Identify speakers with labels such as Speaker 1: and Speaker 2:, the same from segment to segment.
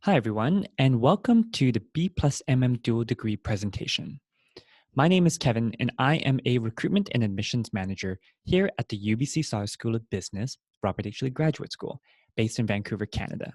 Speaker 1: Hi, everyone, and welcome to the B+MM Dual Degree presentation. My name is Kevin, and I am a Recruitment and Admissions Manager here at the UBC Sauder School of Business, Robert H. Lee Graduate School, based in Vancouver, Canada.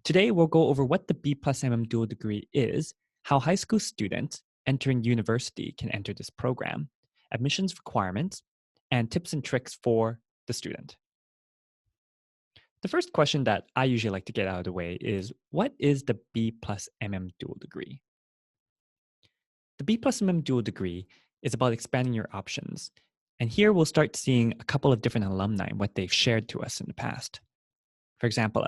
Speaker 1: Today, we'll go over what the B+MM Dual Degree is, how high school students entering university can enter this program, admissions requirements, and tips and tricks for the student. The first question that I usually like to get out of the way is, what is the B+MM Dual Degree? The B+MM Dual Degree is about expanding your options. And here we'll start seeing a couple of different alumni and what they've shared to us in the past. For example,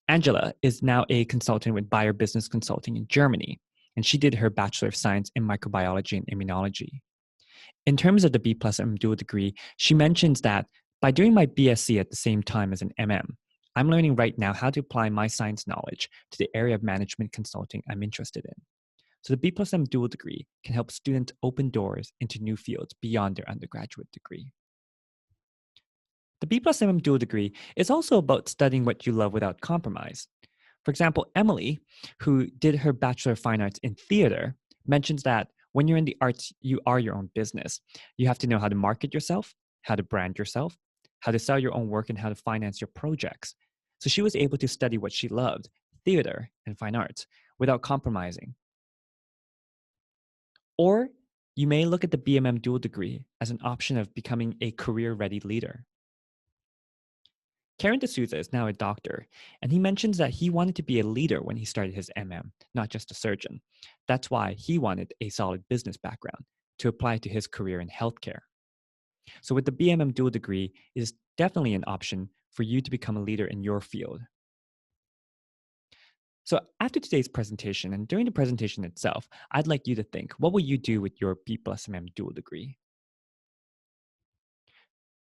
Speaker 1: Angela is now a consultant with Bayer Business Consulting in Germany, and she did her Bachelor of Science in Microbiology and Immunology. In terms of the B+M Dual Degree, she mentions that by doing my BSc at the same time as an MM, I'm learning right now how to apply my science knowledge to the area of management consulting I'm interested in. So the B+M Dual Degree can help students open doors into new fields beyond their undergraduate degree. The B+M Dual Degree is also about studying what you love without compromise. For example, Emily, who did her Bachelor of Fine Arts in theater, mentions that when you're in the arts, you are your own business. You have to know how to market yourself, how to brand yourself, how to sell your own work, and how to finance your projects. So she was able to study what she loved, theater and fine arts, without compromising. Or you may look at the BMM Dual Degree as an option of becoming a career-ready leader. Karen D'Souza is now a doctor, and he mentions that he wanted to be a leader when he started his MM, not just a surgeon. That's why he wanted a solid business background to apply to his career in healthcare. So with the BMM Dual Degree, it is definitely an option for you to become a leader in your field. So after today's presentation and during the presentation itself, I'd like you to think, what will you do with your B+MM Dual Degree?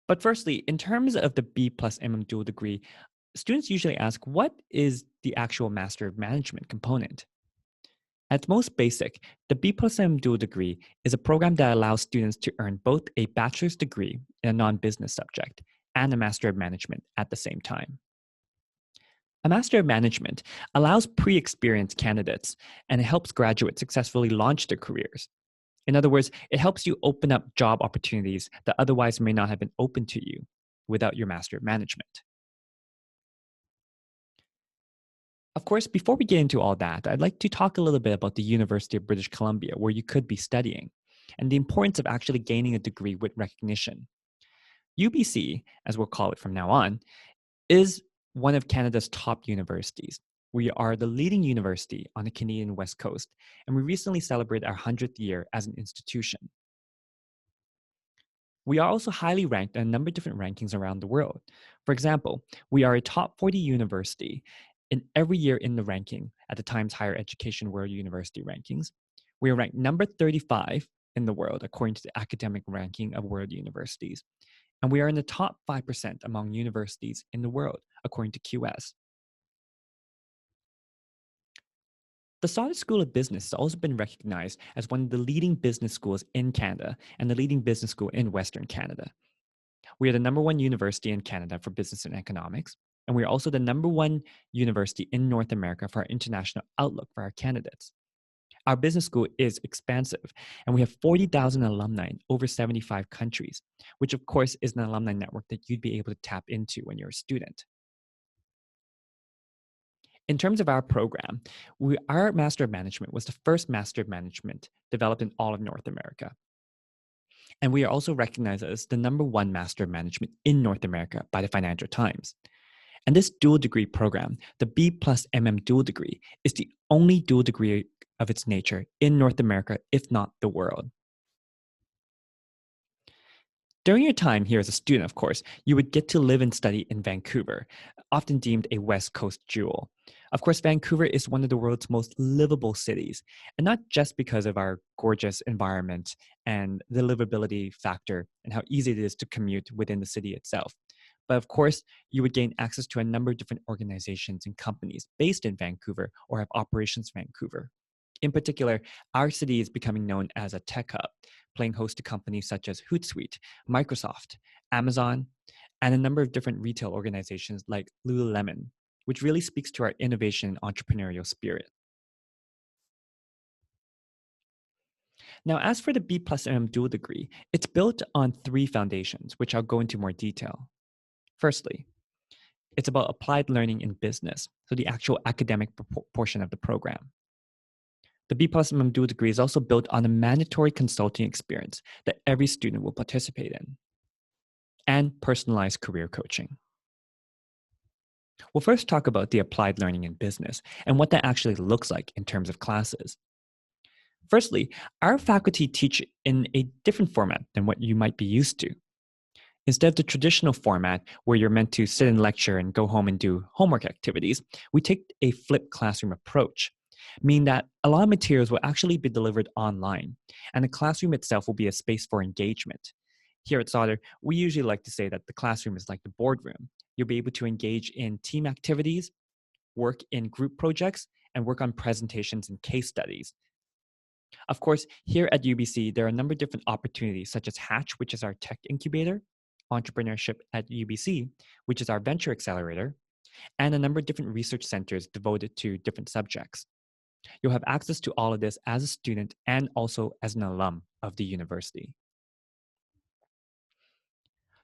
Speaker 1: But firstly, in terms of the B+MM Dual Degree, students usually ask, what is the actual Master of Management component? At its most basic, the B+M Dual Degree is a program that allows students to earn both a bachelor's degree in a non-business subject and a Master of Management at the same time. A Master of Management allows pre-experienced candidates and it helps graduates successfully launch their careers. In other words, it helps you open up job opportunities that otherwise may not have been open to you without your Master of Management. Of course, before we get into all that, I'd like to talk a little bit about the University of British Columbia, where you could be studying, and the importance of actually gaining a degree with recognition. UBC, as we'll call it from now on, is one of Canada's top universities. We are the leading university on the Canadian West Coast, and we recently celebrated our 100th year as an institution. We are also highly ranked in a number of different rankings around the world. For example, we are a top 40 university in every year in the ranking at the Times Higher Education World University Rankings. We are ranked number 35 in the world according to the academic ranking of world universities. And we are in the top 5% among universities in the world according to QS. The Sauder School of Business has also been recognized as one of the leading business schools in Canada and the leading business school in Western Canada. We are the number one university in Canada for business and economics, and we are also the number one university in North America for our international outlook for our candidates. Our business school is expansive, and we have 40,000 alumni in over 75 countries, which of course is an alumni network that you'd be able to tap into when you're a student. In terms of our program, our Master of Management was the first Master of Management developed in all of North America. And we are also recognized as the number one Master of Management in North America by the Financial Times. And this dual degree program, the B+MM Dual Degree, is the only dual degree of its nature in North America, if not the world. During your time here as a student, of course, you would get to live and study in Vancouver, often deemed a West Coast jewel. Of course, Vancouver is one of the world's most livable cities, and not just because of our gorgeous environment and the livability factor and how easy it is to commute within the city itself. But of course, you would gain access to a number of different organizations and companies based in Vancouver or have operations in Vancouver. In particular, our city is becoming known as a tech hub, playing host to companies such as Hootsuite, Microsoft, Amazon, and a number of different retail organizations like Lululemon. which really speaks to our innovation and entrepreneurial spirit. Now, as for the B+MM Dual Degree, it's built on three foundations, which I'll go into more detail. Firstly, it's about applied learning in business, so the actual academic portion of the program. The B+MM Dual Degree is also built on a mandatory consulting experience that every student will participate in, and personalized career coaching. We'll first talk about the applied learning in business and what that actually looks like in terms of classes. Firstly, our faculty teach in a different format than what you might be used to. Instead of the traditional format where you're meant to sit in lecture and go home and do homework activities, we take a flipped classroom approach, meaning that a lot of materials will actually be delivered online, and the classroom itself will be a space for engagement. Here at Sauder, we usually like to say that the classroom is like the boardroom. You'll be able to engage in team activities, work in group projects, and work on presentations and case studies. Of course, here at UBC, there are a number of different opportunities, such as Hatch, which is our tech incubator, Entrepreneurship at UBC, which is our venture accelerator, and a number of different research centers devoted to different subjects. You'll have access to all of this as a student and also as an alum of the university.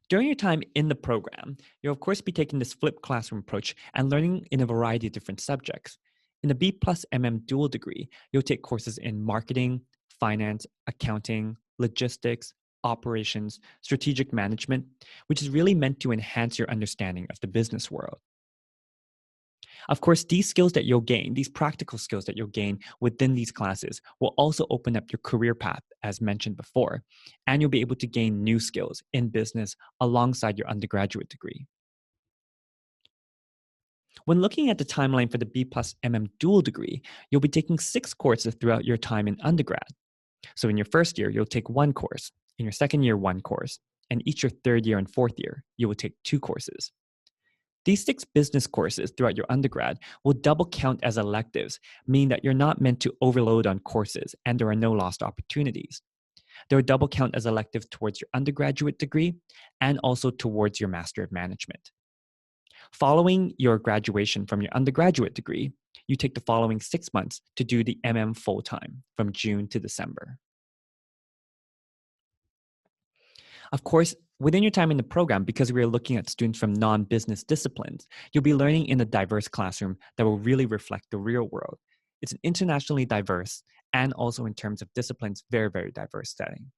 Speaker 1: During your time in the program, you'll of course be taking this flipped classroom approach and learning in a variety of different subjects. In the B+MM Dual Degree, you'll take courses in marketing, finance, accounting, logistics, operations, strategic management, which is really meant to enhance your understanding of the business world. Of course, these skills that you'll gain, these practical skills that you'll gain within these classes will also open up your career path, as mentioned before, and you'll be able to gain new skills in business alongside your undergraduate degree. When looking at the timeline for the B+MM Dual Degree, you'll be taking 6 courses throughout your time in undergrad. So in your first year, you'll take 1 course. In your second year, 1 course. And each your third year and fourth year, you will take 2 courses. These 6 business courses throughout your undergrad will double count as electives, meaning that you're not meant to overload on courses and there are no lost opportunities. They will double count as electives towards your undergraduate degree and also towards your Master of Management. Following your graduation from your undergraduate degree, you take the following 6 months to do the MM full-time from June to December. Of course, within your time in the program, because we are looking at students from non-business disciplines, you'll be learning in a diverse classroom that will really reflect the real world. It's an internationally diverse and also in terms of disciplines, very, very diverse setting.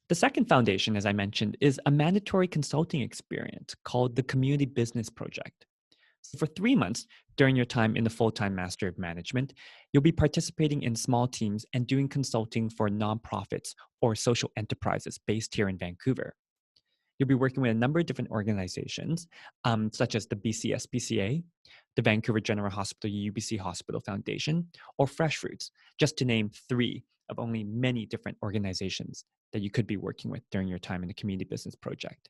Speaker 1: The second foundation, as I mentioned, is a mandatory consulting experience called the Community Business Project. So for 3 months during your time in the full-time Master of Management, you'll be participating in small teams and doing consulting for nonprofits or social enterprises based here in Vancouver. You'll be working with a number of different organizations, such as the BCSBCA, the Vancouver General Hospital UBC Hospital Foundation, or Fresh Fruits, just to name 3 of only many different organizations that you could be working with during your time in the Community Business Project.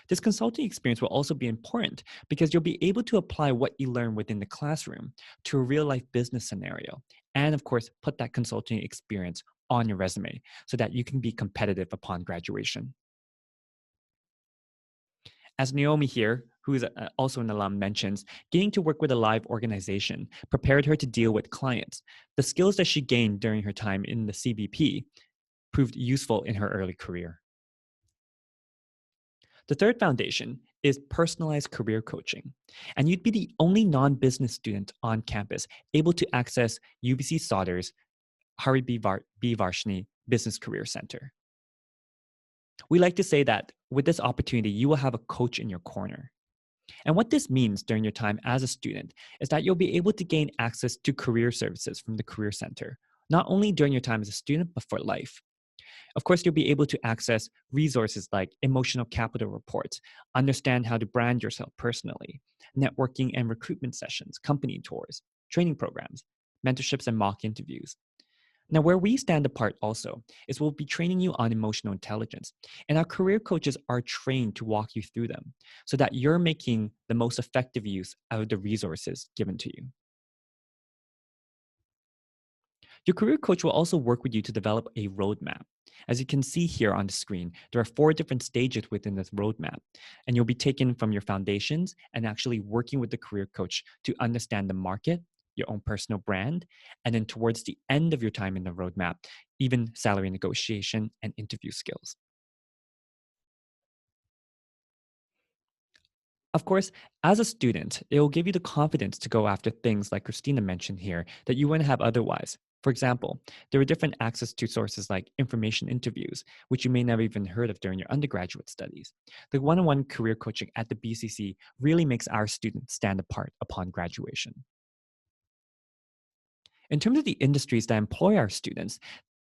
Speaker 1: This consulting experience will also be important because you'll be able to apply what you learn within the classroom to a real life business scenario. And of course, put that consulting experience on your resume so that you can be competitive upon graduation. As Naomi here, who is also an alum, mentions, getting to work with a live organization prepared her to deal with clients. The skills that she gained during her time in the CBP proved useful in her early career. The third foundation is personalized career coaching. And you'd be the only non-business student on campus able to access UBC Sauder's Hari B. Varshney Business Career Center. We like to say that with this opportunity, you will have a coach in your corner. And what this means during your time as a student is that you'll be able to gain access to career services from the Career Center, not only during your time as a student, but for life. Of course, you'll be able to access resources like emotional capital reports, understand how to brand yourself personally, networking and recruitment sessions, company tours, training programs, mentorships, and mock interviews. Now, where we stand apart also is we'll be training you on emotional intelligence, and our career coaches are trained to walk you through them so that you're making the most effective use out of the resources given to you. Your career coach will also work with you to develop a roadmap. As you can see here on the screen, there are 4 different stages within this roadmap, and you'll be taken from your foundations and actually working with the career coach to understand the market, your own personal brand, and then towards the end of your time in the roadmap, even salary negotiation and interview skills. Of course, as a student, it will give you the confidence to go after things like Christina mentioned here that you wouldn't have otherwise. For example, there are different access to sources like information interviews, which you may never even heard of during your undergraduate studies. The one-on-one career coaching at the BCC really makes our students stand apart upon graduation. In terms of the industries that employ our students,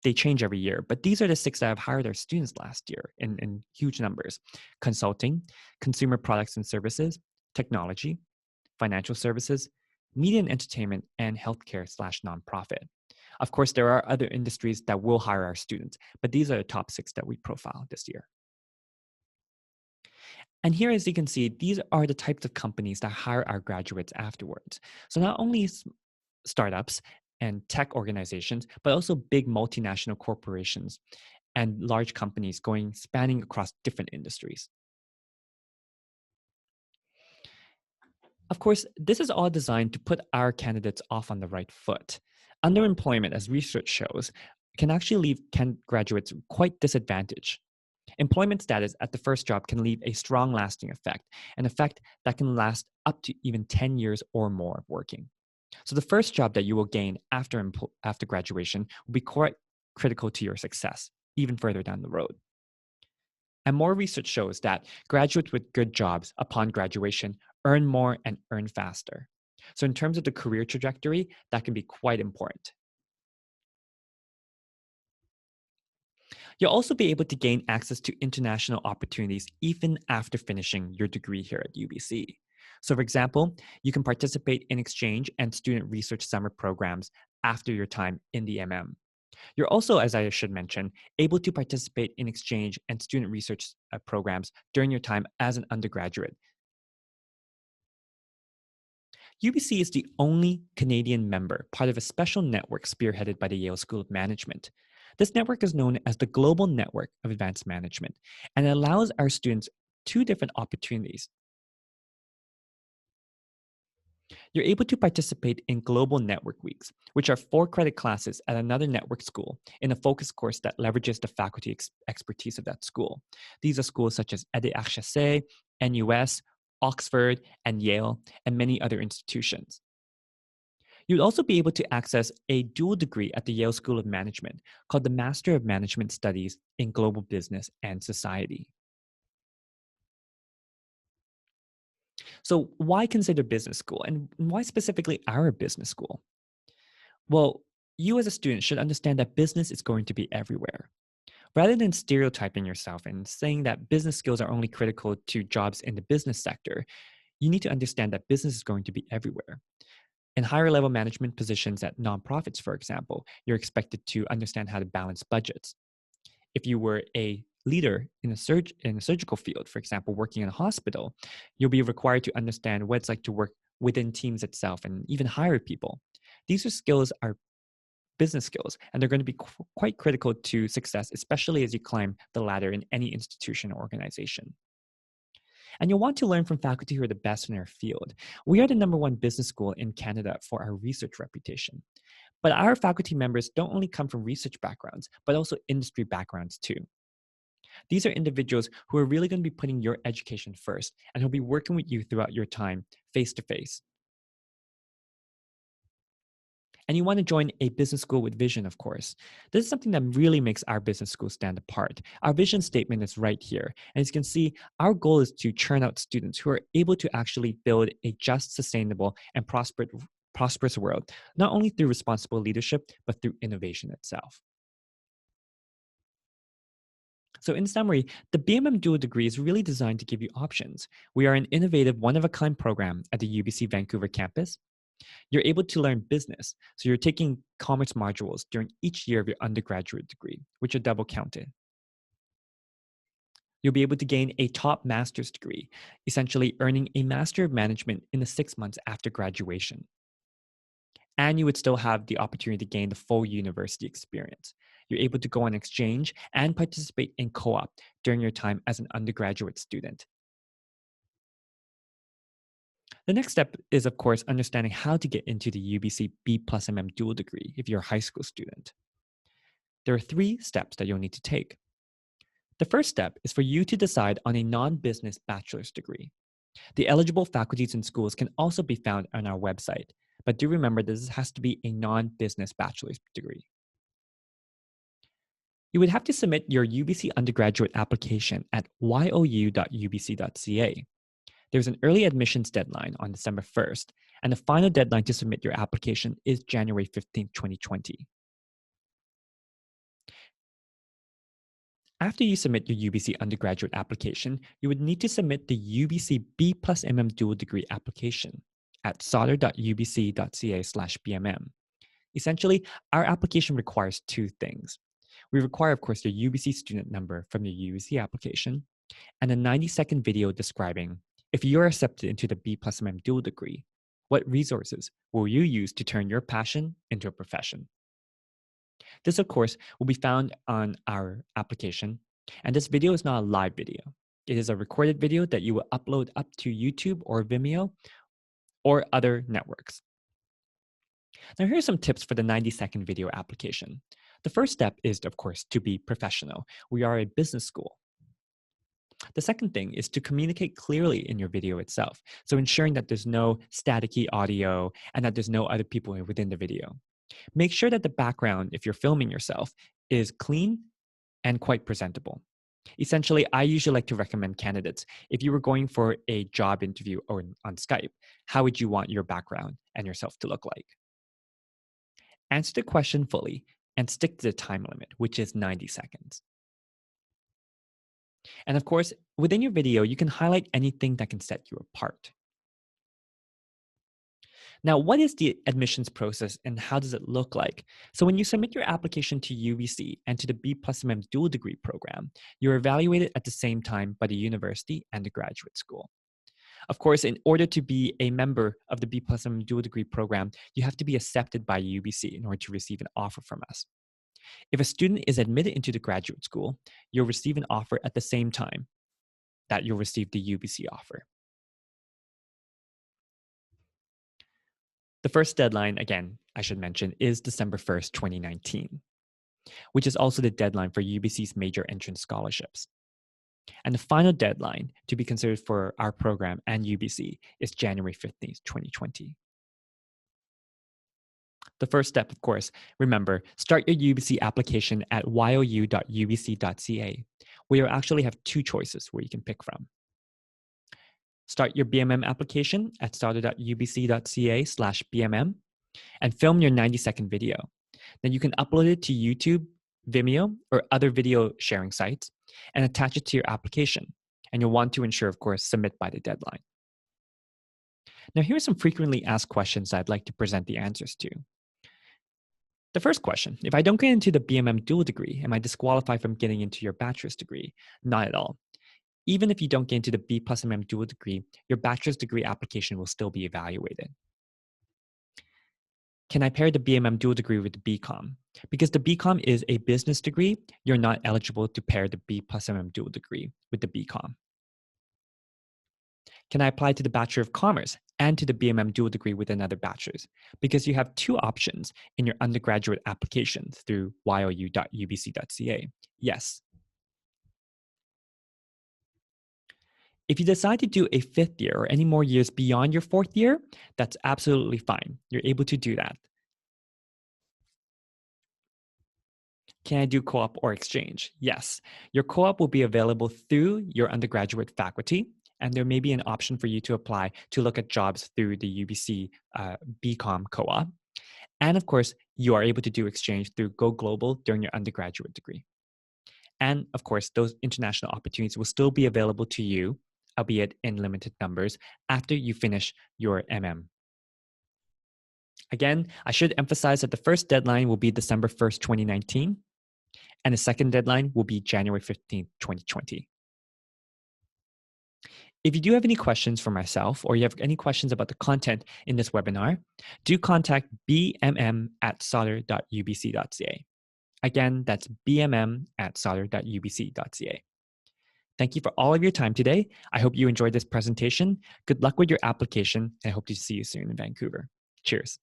Speaker 1: they change every year, but these are the 6 that have hired our students last year in huge numbers: consulting, consumer products and services, technology, financial services, media and entertainment, and healthcare slash nonprofit. Of course, there are other industries that will hire our students, but these are the top 6 that we profile this year. And here, as you can see, these are the types of companies that hire our graduates afterwards. So not only startups and tech organizations, but also big multinational corporations and large companies spanning across different industries. Of course, this is all designed to put our candidates off on the right foot. Underemployment, as research shows, can actually leave graduates quite disadvantaged. Employment status at the first job can leave a strong lasting effect, an effect that can last up to even 10 years or more of working. So the first job that you will gain after graduation will be quite critical to your success, even further down the road. And more research shows that graduates with good jobs upon graduation earn more and earn faster. So in terms of the career trajectory, that can be quite important. You'll also be able to gain access to international opportunities even after finishing your degree here at UBC. So, for example, you can participate in exchange and student research summer programs after your time in the MM. You're also, as I should mention, able to participate in exchange and student research programs during your time as an undergraduate. UBC is the only Canadian member, part of a special network spearheaded by the Yale School of Management. This network is known as the Global Network of Advanced Management, and it allows our students 2 different opportunities. You're able to participate in Global Network Weeks, which are 4 credit classes at another network school in a focus course that leverages the faculty expertise of that school. These are schools such as EDHEC, NUS, Oxford, and Yale, and many other institutions. You'd also be able to access a dual degree at the Yale School of Management called the Master of Management Studies in Global Business and Society. So, why consider business school, and why specifically our business school? Well, you as a student should understand that business is going to be everywhere. Rather than stereotyping yourself and saying that business skills are only critical to jobs in the business sector, you need to understand that business is going to be everywhere. In higher level management positions at nonprofits, for example, you're expected to understand how to balance budgets. If you were a leader in a surgical field, for example, working in a hospital, you'll be required to understand what it's like to work within teams itself and even hire people. These are business skills, and they're going to be quite critical to success, especially as you climb the ladder in any institution or organization. And you'll want to learn from faculty who are the best in their field. We are the #1 business school in Canada for our research reputation. But our faculty members don't only come from research backgrounds, but also industry backgrounds too. These are individuals who are really going to be putting your education first and who'll be working with you throughout your time face to face. And you want to join a business school with vision, of course. This is something that really makes our business school stand apart. Our vision statement is right here. And as you can see, our goal is to churn out students who are able to actually build a just, sustainable, and prosperous world, not only through responsible leadership, but through innovation itself. So, in summary, the BMM Dual Degree is really designed to give you options. We are an innovative, one of a kind program at the UBC Vancouver campus. You're able to learn business, so you're taking commerce modules during each year of your undergraduate degree, which are double counted. You'll be able to gain a top master's degree, essentially earning a Master of Management in the 6 months after graduation. And you would still have the opportunity to gain the full university experience. You're able to go on exchange and participate in co-op during your time as an undergraduate student. The next step is, of course, understanding how to get into the UBC B+MM Dual Degree if you're a high school student. There are 3 steps that you'll need to take. The first step is for you to decide on a non-business bachelor's degree. The eligible faculties and schools can also be found on our website, but do remember this has to be a non-business bachelor's degree. You would have to submit your UBC undergraduate application at you.ubc.ca. There's an early admissions deadline on December 1st, and the final deadline to submit your application is January 15th, 2020. After you submit your UBC undergraduate application, you would need to submit the UBC B+MM Dual Degree application at sauder.ubc.ca/BMM. Essentially, our application requires 2 things. We require, of course, your UBC student number from your UBC application and a 90-second video describing, if you are accepted into the B+MM Dual Degree, what resources will you use to turn your passion into a profession? This, of course, will be found on our application, and this video is not a live video. It is a recorded video that you will upload up to YouTube or Vimeo or other networks. Now, here are some tips for the 90-second video application. The first step is, of course, to be professional. We are a business school. The second thing is to communicate clearly in your video itself, so ensuring that there's no staticky audio and that there's no other people within the video. Make sure that the background, if you're filming yourself, is clean and quite presentable. Essentially, I usually like to recommend candidates, if you were going for a job interview or on Skype, how would you want your background and yourself to look like? Answer the question fully and stick to the time limit, which is 90 seconds. And of course, within your video, you can highlight anything that can set you apart. Now, what is the admissions process and how does it look like? So when you submit your application to UBC and to the B+MM Dual Degree program, you're evaluated at the same time by the university and the graduate school. Of course, in order to be a member of the B+MM Dual Degree program, you have to be accepted by UBC in order to receive an offer from us. If a student is admitted into the graduate school, you'll receive an offer at the same time that you'll receive the UBC offer. The first deadline, again, I should mention, is December 1st, 2019, which is also the deadline for UBC's major entrance scholarships. And the final deadline to be considered for our program and UBC is January 15th, 2020. The first step, of course, remember, start your UBC application at you.ubc.ca, where you actually have 2 choices where you can pick from. Start your BMM application at sauder.ubc.ca/BMM and film your 90-second video. Then you can upload it to YouTube, Vimeo, or other video sharing sites and attach it to your application. And you'll want to ensure, of course, submit by the deadline. Now, here are some frequently asked questions I'd like to present the answers to. The first question, if I don't get into the BMM dual degree, am I disqualified from getting into your bachelor's degree? Not at all. Even if you don't get into the B+MM dual degree, your bachelor's degree application will still be evaluated. Can I pair the BMM dual degree with the BCom? Because the BCom is a business degree, you're not eligible to pair the B+MM dual degree with the BCom. Can I apply to the Bachelor of Commerce and to the BMM dual degree with another bachelor's? Because you have 2 options in your undergraduate application through you.ubc.ca. Yes. If you decide to do a 5th year or any more years beyond your 4th year, that's absolutely fine. You're able to do that. Can I do co-op or exchange? Yes. Your co-op will be available through your undergraduate faculty, and there may be an option for you to apply to look at jobs through the UBC BCom co-op. And of course, you are able to do exchange through Go Global during your undergraduate degree. And of course, those international opportunities will still be available to you, albeit in limited numbers, after you finish your MM. Again, I should emphasize that the first deadline will be December 1st, 2019, and the second deadline will be January 15th, 2020. If you do have any questions for myself or you have any questions about the content in this webinar, do contact bmm@sauder.ubc.ca. Again, that's bmm@sauder.ubc.ca. Thank you for all of your time today. I hope you enjoyed this presentation. Good luck with your application, and I hope to see you soon in Vancouver. Cheers.